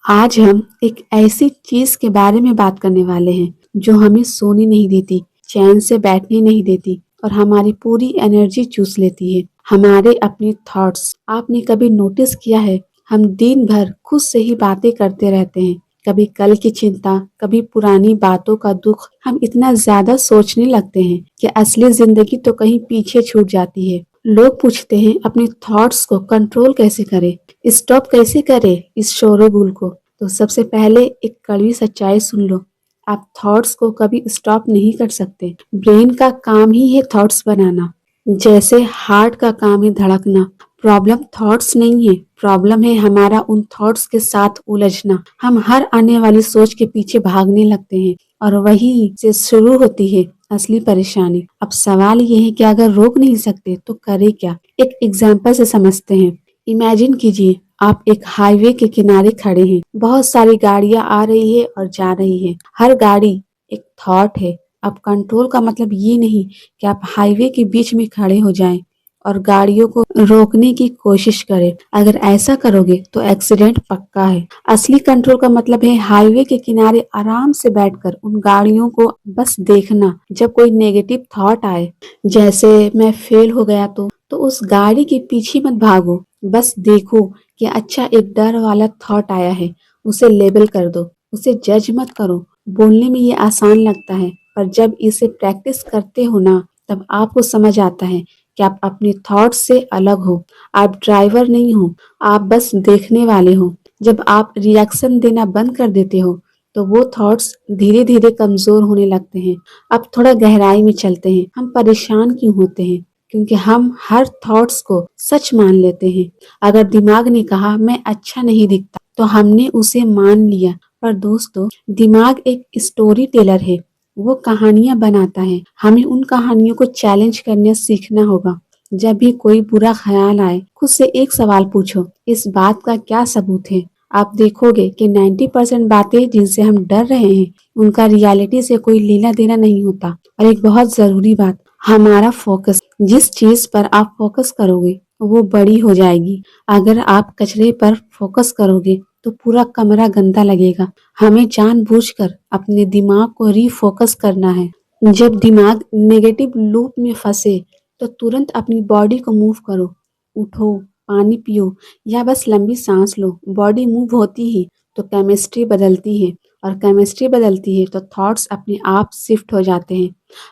आज हम एक ऐसी चीज के बारे में बात करने वाले हैं जो हमें सोने नहीं देती, चैन से बैठने नहीं देती और हमारी पूरी एनर्जी चूस लेती है। हमारे अपने थॉट्स। आपने कभी नोटिस किया है, हम दिन भर खुद से ही बातें करते रहते हैं। कभी कल की चिंता, कभी पुरानी बातों का दुख। हम इतना ज्यादा सोचने लगते हैं कि असली जिंदगी तो कहीं पीछे छूट जाती है। लोग पूछते हैं अपने थॉट्स को कंट्रोल कैसे करें, स्टॉप कैसे करें इस शोरगुल को। तो सबसे पहले एक कड़वी सच्चाई सुन लो, आप थॉट्स को कभी स्टॉप नहीं कर सकते। ब्रेन का काम ही है थॉट्स बनाना, जैसे हार्ट का काम है धड़कना। प्रॉब्लम थॉट्स नहीं है, प्रॉब्लम है हमारा उन थॉट्स के साथ उलझना। हम हर आने वाली सोच के पीछे भागने लगते हैं और वही से शुरू होती है असली परेशानी। अब सवाल ये है कि अगर रोक नहीं सकते तो करे क्या। एक एग्जाम्पल से समझते हैं। इमेजिन कीजिए, आप एक हाईवे के किनारे खड़े हैं। बहुत सारी गाड़ियां आ रही है और जा रही है। हर गाड़ी एक थॉट है। अब कंट्रोल का मतलब ये नहीं कि आप हाईवे के बीच में खड़े हो जाएं और गाड़ियों को रोकने की कोशिश करें। अगर ऐसा करोगे तो एक्सीडेंट पक्का है। असली कंट्रोल का मतलब है हाईवे के किनारे आराम से बैठकर उन गाड़ियों को बस देखना। जब कोई नेगेटिव थॉट आए, जैसे मैं फेल हो गया तो उस गाड़ी के पीछे मत भागो। बस देखो कि अच्छा एक डर वाला थॉट आया है, उसे लेबल कर दो। उसे जज मत करो। बोलने में ये आसान लगता है, पर जब इसे प्रैक्टिस करते हो ना, तब आपको समझ आता है कि आप अपने थॉट्स से अलग हो। आप ड्राइवर नहीं हो, आप बस देखने वाले हो। जब आप रिएक्शन देना बंद कर देते हो तो वो थॉट्स धीरे धीरे कमजोर होने लगते हैं। अब थोड़ा गहराई में चलते हैं। हम परेशान क्यों होते हैं? क्योंकि हम हर थॉट्स को सच मान लेते हैं। अगर दिमाग ने कहा मैं अच्छा नहीं दिखता तो हमने उसे मान लिया। पर दोस्तों, दिमाग एक स्टोरी टेलर है। वो कहानियां बनाता है। हमें उन कहानियों को चैलेंज करने सीखना होगा। जब भी कोई बुरा ख्याल आए, खुद से एक सवाल पूछो, इस बात का क्या सबूत है? आप देखोगे कि 90% बातें जिनसे हम डर रहे हैं, उनका रियलिटी से कोई लेना देना नहीं होता। और एक बहुत जरूरी बात, हमारा फोकस। जिस चीज पर आप फोकस करोगे वो बड़ी हो जाएगी। अगर आप कचरे पर फोकस करोगे तो पूरा कमरा गंदा लगेगा। हमें जानबूझकर अपने दिमाग को रीफोकस करना है। जब दिमाग नेगेटिव लूप में फंसे तो तुरंत अपनी बॉडी को मूव करो। उठो, पानी पियो या बस लंबी सांस लो। बॉडी मूव होती ही तो केमिस्ट्री बदलती है, और केमिस्ट्री बदलती है तो थॉट्स अपने आप शिफ्ट हो जाते हैं।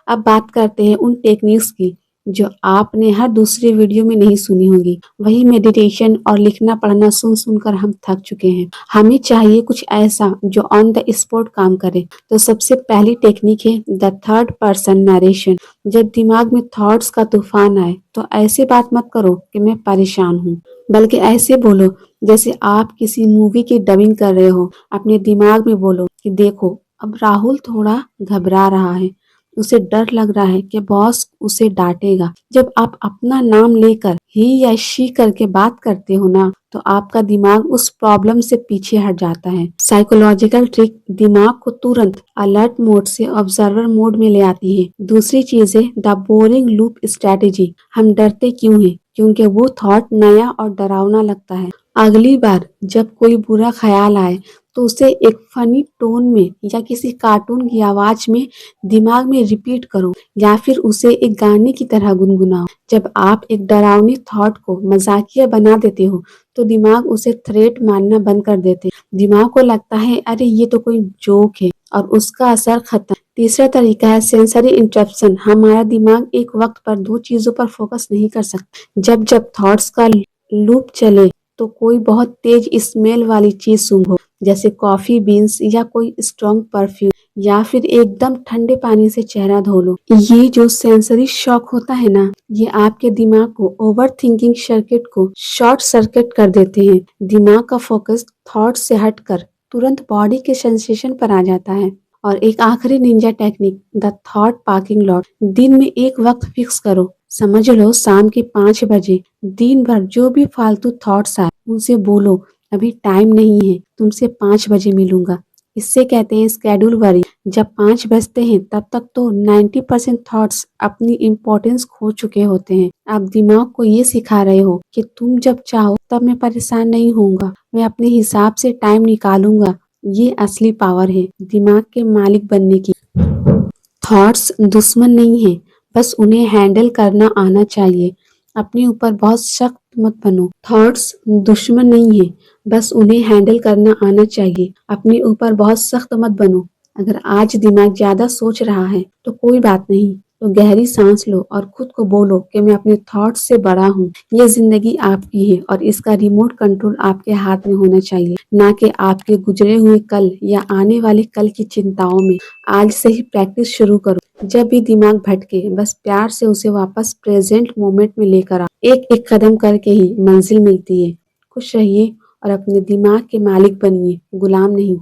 अब बात करते हैं उन टेक्निक्स की जो आपने हर दूसरे वीडियो में नहीं सुनी होगी। वही मेडिटेशन और लिखना पढ़ना सुन सुनकर हम थक चुके हैं। हमें चाहिए कुछ ऐसा जो ऑन द स्पॉट काम करे। तो सबसे पहली टेक्निक है द थर्ड पर्सन नरेशन। जब दिमाग में थॉट्स का तूफान आए तो ऐसे बात मत करो कि मैं परेशान हूँ, बल्कि ऐसे बोलो जैसे आप किसी मूवी की डबिंग कर रहे हो। अपने दिमाग में बोलो कि देखो, अब राहुल थोड़ा घबरा रहा है, उसे डर लग रहा है कि बॉस उसे डांटेगा। जब आप अपना नाम लेकर ही या शी करके बात करते हो ना, तो आपका दिमाग उस प्रॉब्लम से पीछे हट जाता है। साइकोलॉजिकल ट्रिक दिमाग को तुरंत अलर्ट मोड से ऑब्जर्वर मोड में ले आती है। दूसरी चीज है द बोरिंग लूप स्ट्रेटेजी। हम डरते क्यों हैं? क्योंकि वो थॉट नया और डरावना लगता है। अगली बार जब कोई बुरा ख्याल आए तो उसे एक फनी टोन में या किसी कार्टून की आवाज में दिमाग में रिपीट करो, या फिर उसे एक गाने की तरह गुनगुनाओ। जब आप एक डरावनी थॉट को मजाकिया बना देते हो तो दिमाग उसे थ्रेट मानना बंद कर देते। दिमाग को लगता है अरे ये तो कोई जोक है, और उसका असर खत्म। तीसरा तरीका है सेंसरी इंटरप्शन। हमारा दिमाग एक वक्त पर दो चीजों पर फोकस नहीं कर सकता। जब जब थॉट्स का लूप चले तो कोई बहुत तेज स्मेल वाली चीज सूंघो, जैसे कॉफी बीन्स या कोई स्ट्रॉन्ग परफ्यूम, या फिर एकदम ठंडे पानी से चेहरा धो लो। ये जो सेंसरी शॉक होता है ना, ये आपके दिमाग को ओवर थिंकिंग सर्किट को शॉर्ट सर्किट कर देते हैं। दिमाग का फोकस थॉट से हटकर तुरंत बॉडी के सेंसेशन पर आ जाता है। और एक आखिरी Ninja technique the thought parking lot. दिन में एक वक्त फिक्स करो, समझ लो शाम के 5 बजे। दिन भर जो भी फालतू थॉट्स आए उनसे बोलो अभी टाइम नहीं है, तुमसे 5 बजे मिलूंगा। इससे कहते हैं स्केड्यूल वरी। जब 5 बजते हैं तब तक तो 90% थॉट्स अपनी इम्पोर्टेंस खो चुके होते हैं। आप दिमाग को ये सिखा रहे हो कि तुम जब चाहो तब मैं परेशान नहीं होऊंगा, मैं अपने हिसाब से टाइम निकालूंगा। ये असली पावर है दिमाग के मालिक बनने की। थॉट्स दुश्मन नहीं है, बस उन्हें हैंडल करना आना चाहिए। अपने ऊपर बहुत सख्त मत बनो। थॉट्स दुश्मन नहीं है, बस उन्हें हैंडल करना आना चाहिए। अपने ऊपर बहुत सख्त मत बनो। अगर आज दिमाग ज्यादा सोच रहा है तो कोई बात नहीं, तो गहरी सांस लो और खुद को बोलो कि मैं अपने थॉट्स से बड़ा हूँ। ये जिंदगी आपकी है और इसका रिमोट कंट्रोल आपके हाथ में होना चाहिए, ना कि आपके गुजरे हुए कल या आने वाले कल की चिंताओं में। आज से ही प्रैक्टिस शुरू करो। जब भी दिमाग भटके बस प्यार से उसे वापस प्रेजेंट मोमेंट में लेकर आओ। एक एक कदम करके ही मंजिल मिलती है। खुश रहिए और अपने दिमाग के मालिक बनिए, गुलाम नहीं।